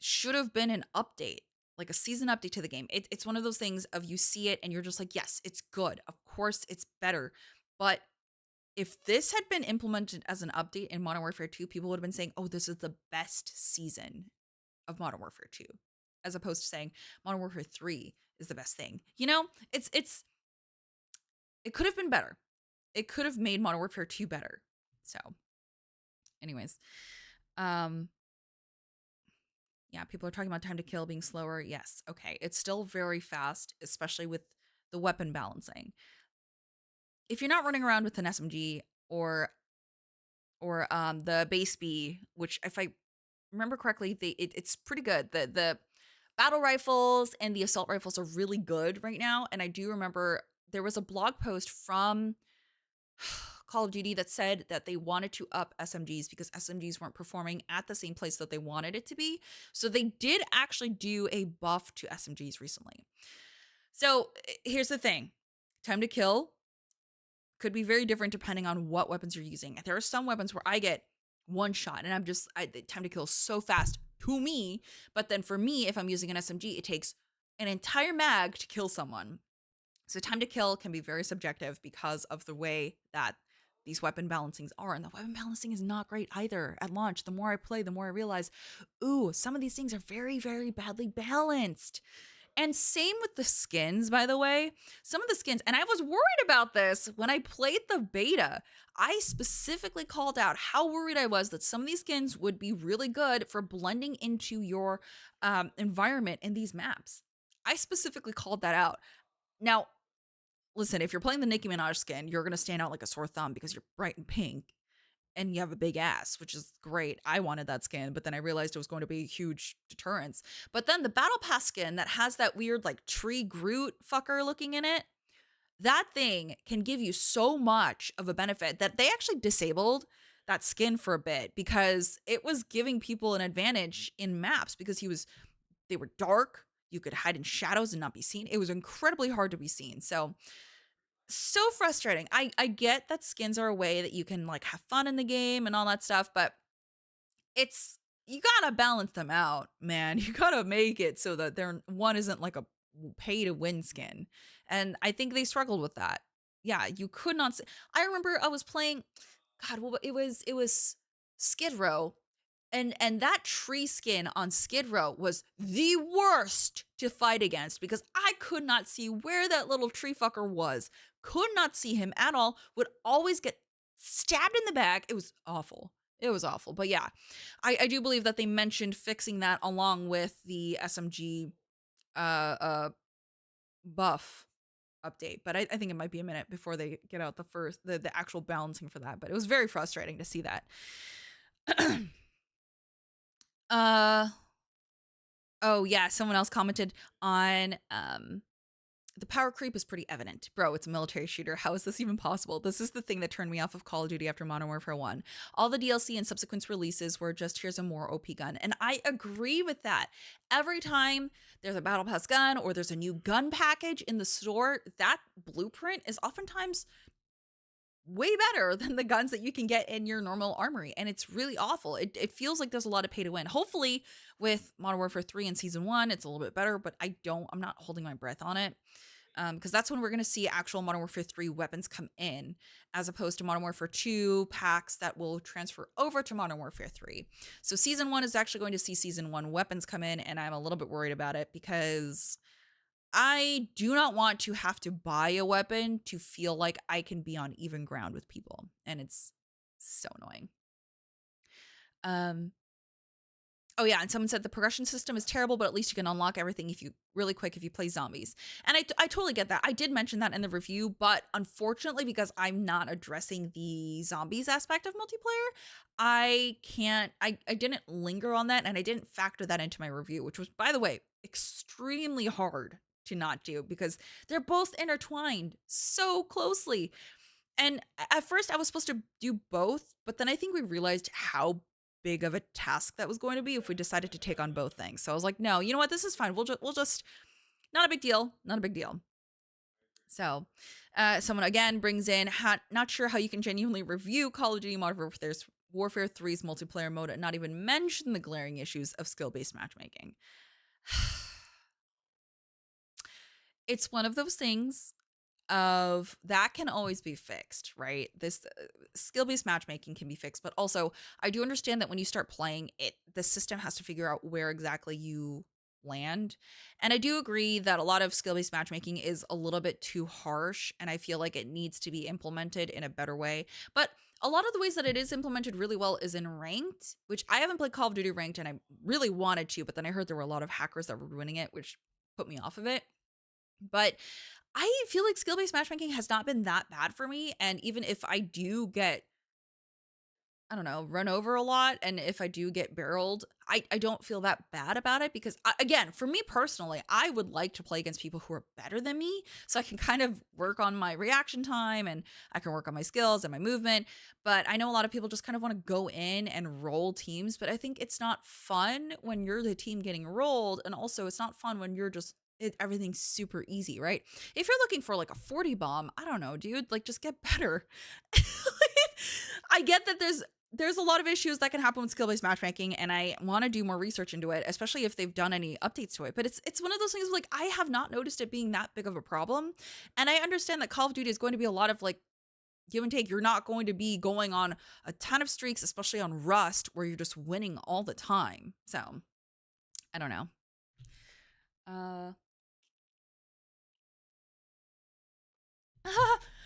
should have been an update, like a season update to the game. It's one of those things of you see it and you're just like, yes, it's good. Of course it's better. But if this had been implemented as an update in Modern Warfare 2, people would have been saying, oh, this is the best season of Modern Warfare 2, as opposed to saying Modern Warfare 3 is the best thing. You know, it could have been better. It could have made Modern Warfare 2 better. So anyways, yeah, people are talking about time to kill being slower. Yes, okay. It's still very fast, especially with the weapon balancing. If you're not running around with an SMG or the base B, which if I remember correctly, it's pretty good. The battle rifles and the assault rifles are really good right now. And I do remember there was a blog post from Call of Duty that said that they wanted to up SMGs because SMGs weren't performing at the same place that they wanted it to be. So they did actually do a buff to SMGs recently. So here's the thing. Time to kill could be very different depending on what weapons you're using. There are some weapons where I get one shot and time to kill so fast to me. But then for me, if I'm using an SMG, it takes an entire mag to kill someone. So time to kill can be very subjective because of the way that these weapon balancings are. And the weapon balancing is not great either at launch. The more I play, the more I realize, ooh, some of these things are very, very badly balanced. And same with the skins, by the way. Some of the skins, and I was worried about this when I played the beta. I specifically called out how worried I was that some of these skins would be really good for blending into your environment in these maps. I specifically called that out. Now, listen, if you're playing the Nicki Minaj skin, you're going to stand out like a sore thumb because you're bright and pink and you have a big ass, which is great. I wanted that skin, but then I realized it was going to be a huge deterrence. But then the Battle Pass skin that has that weird like tree Groot fucker looking in it, that thing can give you so much of a benefit that they actually disabled that skin for a bit because it was giving people an advantage in maps because they were dark. You could hide in shadows and not be seen. It was incredibly hard to be seen. So frustrating. I get that skins are a way that you can like have fun in the game and all that stuff, but it's you gotta balance them out, man. You gotta make it so that one isn't like a pay to win skin. And I think they struggled with that. Yeah, you could not I remember I was playing God, it was Skid Row and that tree skin on Skid Row was the worst to fight against because I could not see where that little tree fucker was. Could not see him at all. Would always get stabbed in the back. It was awful. It was awful. But yeah, I do believe that they mentioned fixing that along with the SMG buff update. But I think it might be a minute before they get out the actual balancing for that. But it was very frustrating to see that. uh oh yeah, someone else commented on the power creep is pretty evident. Bro, it's a military shooter. How is this even possible? This is the thing that turned me off of Call of Duty after Modern Warfare 1. All the DLC and subsequent releases were just here's a more OP gun. And I agree with that. Every time there's a Battle Pass gun or there's a new gun package in the store, that blueprint is oftentimes way better than the guns that you can get in your normal armory. And it's really awful. It feels like there's a lot of pay to win. Hopefully with Modern Warfare 3 and Season 1, it's a little bit better, but I'm not holding my breath on it. Because that's when we're going to see actual Modern Warfare 3 weapons come in, as opposed to Modern Warfare 2 packs that will transfer over to Modern Warfare 3. So Season 1 is actually going to see Season 1 weapons come in, and I'm a little bit worried about it because I do not want to have to buy a weapon to feel like I can be on even ground with people, and it's so annoying. Oh yeah, and someone said the progression system is terrible, but at least you can unlock everything if you play zombies. And I totally get that. I did mention that in the review, but unfortunately, because I'm not addressing the zombies aspect of multiplayer, I didn't linger on that and I didn't factor that into my review, which was, by the way, extremely hard to not do because they're both intertwined so closely. And at first I was supposed to do both, but then I think we realized how big of a task that was going to be if we decided to take on both things. So I was like, no, you know what? This is fine. We'll just not a big deal. Not a big deal. So someone again brings in, not sure how you can genuinely review Call of Duty Modern Warfare 3's multiplayer mode and not even mention the glaring issues of skill-based matchmaking. It's one of those things of that can always be fixed, right? This skill-based matchmaking can be fixed, but also I do understand that when you start playing it, the system has to figure out where exactly you land. And I do agree that a lot of skill-based matchmaking is a little bit too harsh, and I feel like it needs to be implemented in a better way. But a lot of the ways that it is implemented really well is in ranked, which I haven't played Call of Duty ranked, and I really wanted to, but then I heard there were a lot of hackers that were ruining it, which put me off of it. But I feel like skill-based matchmaking has not been that bad for me, and even if I do get, I don't know, run over a lot, and if I do get barreled, I don't feel that bad about it because, again, for me personally, I would like to play against people who are better than me, so I can kind of work on my reaction time, and I can work on my skills and my movement, but I know a lot of people just kind of want to go in and roll teams, but I think it's not fun when you're the team getting rolled, and also it's not fun when you're just everything's super easy, right? If you're looking for like a 40 bomb, I don't know, dude, like just get better. I get that there's there's a lot of issues that can happen with skill-based matchmaking, and I want to do more research into it, especially if they've done any updates to it. But it's one of those things like I have not noticed it being that big of a problem. And I understand that Call of Duty is going to be a lot of like give and take. You're not going to be going on a ton of streaks, especially on Rust, where you're just winning all the time. So I don't know. Uh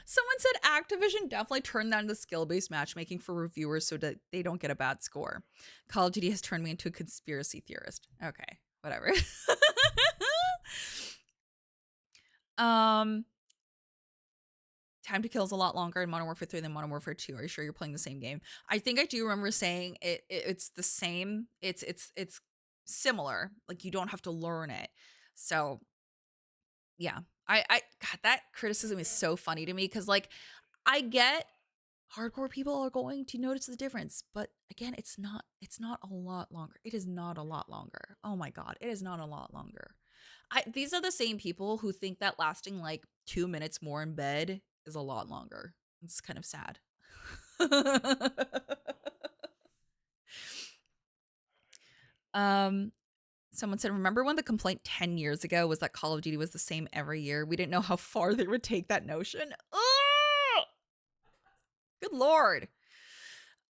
Someone said Activision definitely turned down the skill-based matchmaking for reviewers so that they don't get a bad score. Call of Duty has turned me into a conspiracy theorist. Okay, whatever. um, Time to kill is a lot longer in Modern Warfare 3 than Modern Warfare 2. Are you sure you're playing the same game? I think I do remember saying it's the same. It's similar. Like you don't have to learn it. So yeah. I God, that criticism is so funny to me because like I get hardcore people are going to notice the difference, but again, it's not a lot longer. It is not a lot longer. Oh my god, it is not a lot longer. These are the same people who think that lasting like 2 minutes more in bed is a lot longer. It's kind of sad. um Someone said, remember when the complaint 10 years ago was that Call of Duty was the same every year? We didn't know how far they would take that notion. Oh, good lord.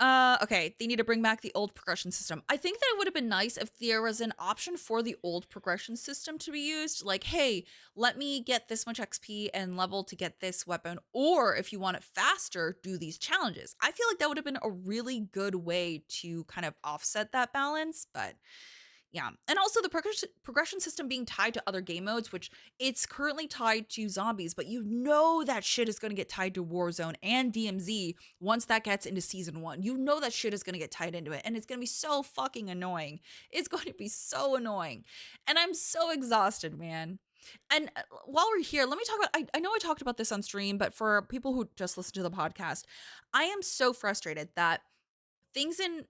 Okay, they need to bring back the old progression system. I think that it would have been nice if there was an option for the old progression system to be used. Like, hey, let me get this much XP and level to get this weapon. Or if you want it faster, do these challenges. I feel like that would have been a really good way to kind of offset that balance, but yeah. And also the progression system being tied to other game modes, which it's currently tied to zombies, but you know that shit is going to get tied to Warzone and DMZ once that gets into season 1. You know that shit is going to get tied into it, and it's going to be so fucking annoying. It's going to be so annoying. And I'm so exhausted, man. And while we're here, let me talk about I know I talked about this on stream, but for people who just listen to the podcast, I am so frustrated that things in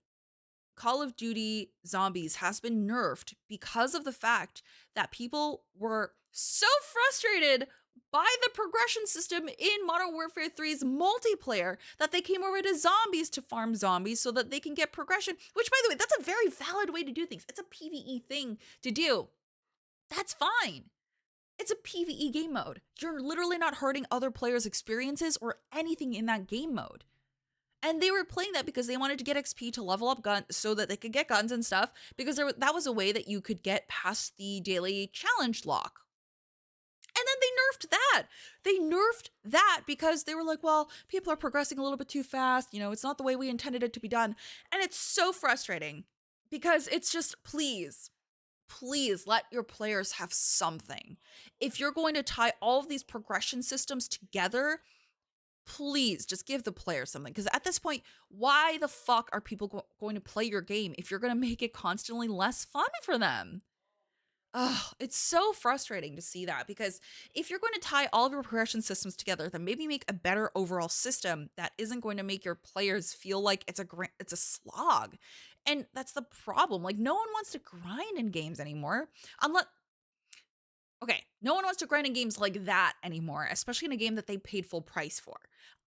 Call of Duty Zombies has been nerfed because of the fact that people were so frustrated by the progression system in Modern Warfare 3's multiplayer that they came over to zombies to farm zombies so that they can get progression, which, by the way, that's a very valid way to do things. It's a PvE thing to do. That's fine. It's a PvE game mode. You're literally not hurting other players' experiences or anything in that game mode. And they were playing that because they wanted to get XP to level up guns so that they could get guns and stuff, because that was a way that you could get past the daily challenge lock. And then they nerfed that. They nerfed that because they were like, well, people are progressing a little bit too fast. You know, it's not the way we intended it to be done. And it's so frustrating because it's just, please let your players have something. If you're going to tie all of these progression systems together, please just give the player something. Because at this point, why the fuck are people going to play your game if you're going to make it constantly less fun for them? Oh, it's so frustrating to see that, because if you're going to tie all of your progression systems together, then maybe make a better overall system that isn't going to make your players feel like it's a slog. And that's the problem. Like, no one wants to grind in games anymore. Unless Okay, no one wants to grind in games like that anymore, especially in a game that they paid full price for.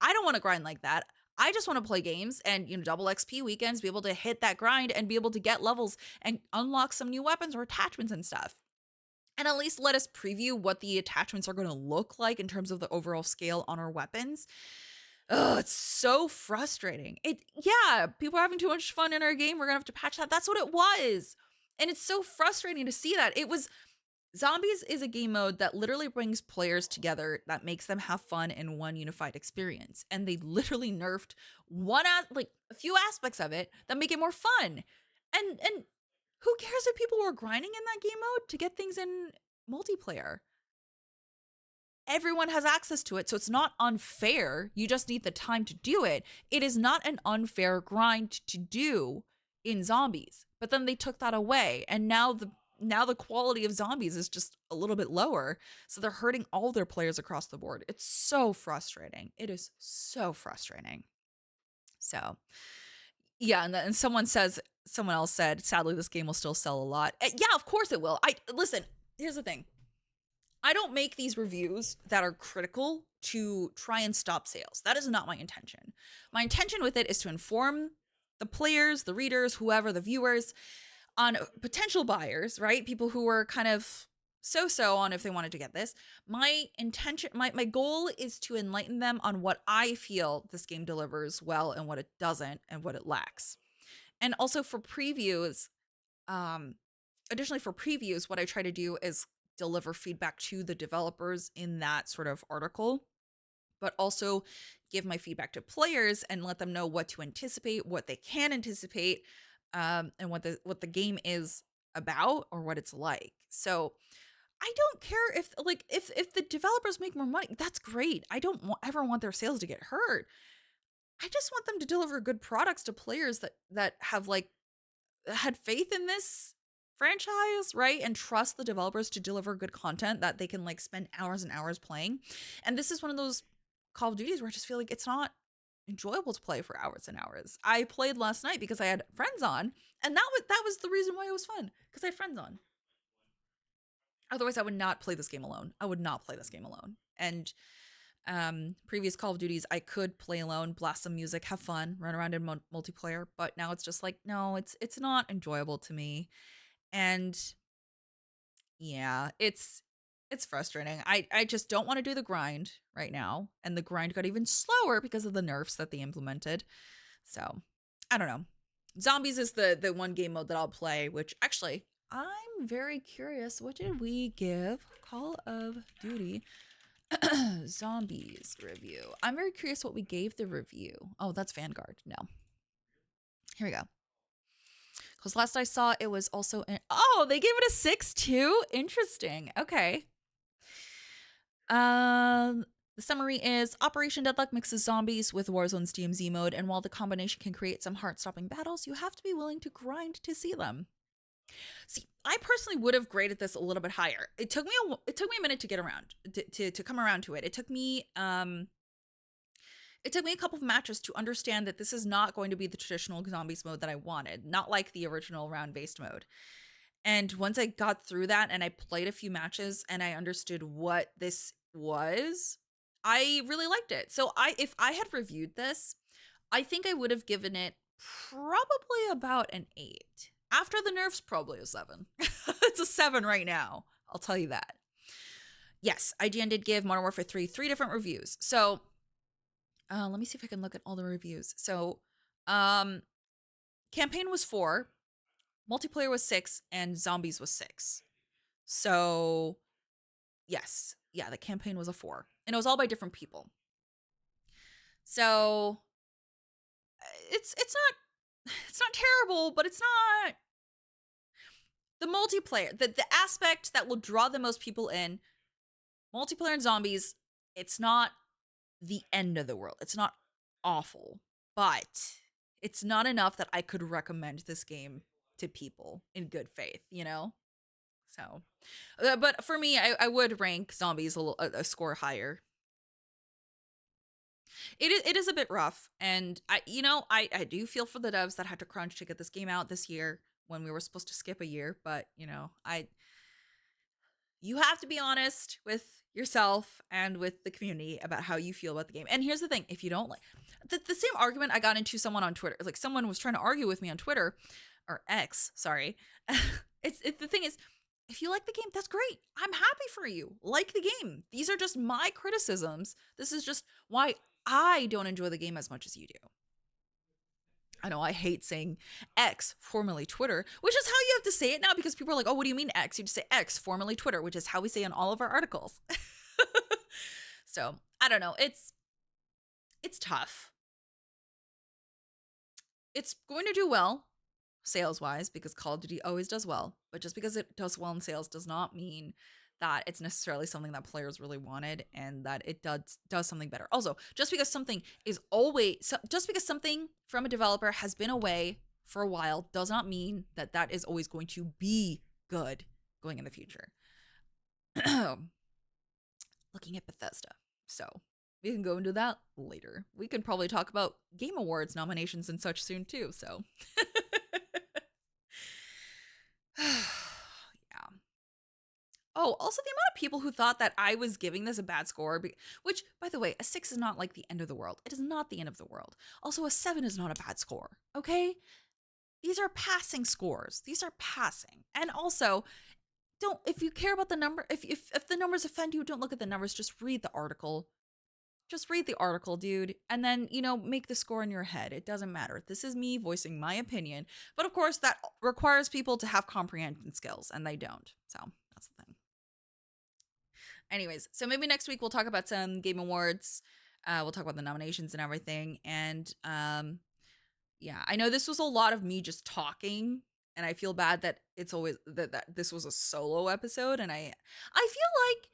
I don't want to grind like that. I just want to play games and, double XP weekends, be able to hit that grind and be able to get levels and unlock some new weapons or attachments and stuff. And at least let us preview what the attachments are going to look like in terms of the overall scale on our weapons. Oh, it's so frustrating. Yeah, people are having too much fun in our game. We're going to have to patch that. That's what it was. And it's so frustrating to see that. Zombies is a game mode that literally brings players together, that makes them have fun in one unified experience. And they literally nerfed a few aspects of it that make it more fun. And who cares if people were grinding in that game mode to get things in multiplayer? Everyone has access to it, so it's not unfair. You just need the time to do it. It is not an unfair grind to do in zombies. But then they took that away, and now the quality of zombies is just a little bit lower, so they're hurting all their players across the board. It's so frustrating. It is so frustrating. So yeah, and someone else said, sadly, this game will still sell a lot. Yeah, of course it will. Listen, here's the thing. I don't make these reviews that are critical to try and stop sales. That is not my intention. My intention with it is to inform the players, the readers, whoever, the viewers, on potential buyers, right? People who were kind of so on if they wanted to get this. My intention, my goal is to enlighten them on what I feel this game delivers well and what it doesn't and what it lacks. And also for previews, um, additionally for previews, what I try to do is deliver feedback to the developers in that sort of article, but also give my feedback to players and let them know what to anticipate, what they can anticipate, and what the game is about or what it's like. So I don't care if if the developers make more money, that's great. I don't ever want their sales to get hurt. I just want them to deliver good products to players that have like had faith in this franchise, right? And trust the developers to deliver good content that they can like spend hours and hours playing. And this is one of those Call of Duties where I just feel like it's not enjoyable to play for hours and hours. I played last night because I had friends on, and that was the reason why it was fun, because I had friends on. Otherwise, I would not play this game alone. I would not play this game alone. And previous Call of Duties, I could play alone, blast some music, have fun, run around in multiplayer. But now it's just like, no, it's not enjoyable to me. And yeah, it's frustrating. I just don't want to do the grind right now. And the grind got even slower because of the nerfs that they implemented. So I don't know. Zombies is the one game mode that I'll play, which actually I'm very curious. What did we give Call of Duty Zombies review? I'm very curious what we gave the review. Oh, that's Vanguard. No. Here we go. Because last I saw, it was also oh, they gave it a 6 too? Interesting. Okay. The summary is Operation Deadlock mixes zombies with Warzone's DMZ mode, and while the combination can create some heart-stopping battles, you have to be willing to grind to see them. See, I personally would have graded this a little bit higher. It took me a minute to get around to come around to it. It took me a couple of matches to understand that this is not going to be the traditional zombies mode that I wanted, not like the original round-based mode. And once I got through that and I played a few matches and I understood what this was, I really liked it. So if I had reviewed this, I think I would have given it probably about an 8. After the nerfs, probably a 7. It's a 7 right now. I'll tell you that. Yes, IGN did give Modern Warfare 3 different reviews. So let me see if I can look at all the reviews. So campaign was 4, multiplayer was 6, and zombies was 6. So yes, yeah, the campaign was a 4, and it was all by different people. So it's not terrible, but it's not the multiplayer, the aspect that will draw the most people in. Multiplayer and zombies, it's not the end of the world. It's not awful, but it's not enough that I could recommend this game to people in good faith, you know? So, but for me, I would rank zombies a score higher. It is a bit rough, and I do feel for the devs that had to crunch to get this game out this year when we were supposed to skip a year. But you have to be honest with yourself and with the community about how you feel about the game. And here's the thing: if you don't like the same argument I got into someone on Twitter, like someone was trying to argue with me on Twitter or X, sorry. it's the thing is, if you like the game, that's great. I'm happy for you. Like the game. These are just my criticisms. This is just why I don't enjoy the game as much as you do. I know I hate saying X, formerly Twitter, which is how you have to say it now because people are like, oh, what do you mean X? You just say X, formerly Twitter, which is how we say in all of our articles. So I don't know. It's tough. It's going to do well sales wise because Call of Duty always does well, but just because it does well in sales does not mean that it's necessarily something that players really wanted and that it does something better. Also, just because something from a developer has been away for a while does not mean that that is always going to be good going in the future. Looking at Bethesda. So we can go into that later. We can probably talk about Game Awards nominations and such soon too. So yeah. Oh, also the amount of people who thought that I was giving this a bad score, which, by the way, a 6 is not like the end of the world. It is not the end of the world. Also, a 7 is not a bad score, okay? These are passing scores. These are passing. And also, don't if you care about the number, if the numbers offend you, don't look at the numbers, just read the article. Just read the article, dude, and then, make the score in your head. It doesn't matter. This is me voicing my opinion. But of course, that requires people to have comprehension skills, and they don't. So that's the thing. Anyways, so maybe next week we'll talk about some Game Awards. We'll talk about the nominations and everything. And yeah, I know this was a lot of me just talking, and I feel bad that it's always that this was a solo episode, and I feel like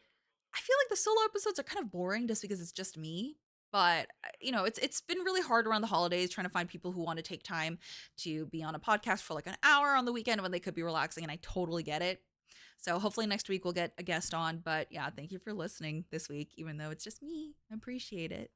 the solo episodes are kind of boring just because it's just me. But it's been really hard around the holidays trying to find people who want to take time to be on a podcast for like an hour on the weekend when they could be relaxing, and I totally get it. So hopefully next week we'll get a guest on. But yeah, thank you for listening this week, even though it's just me. I appreciate it.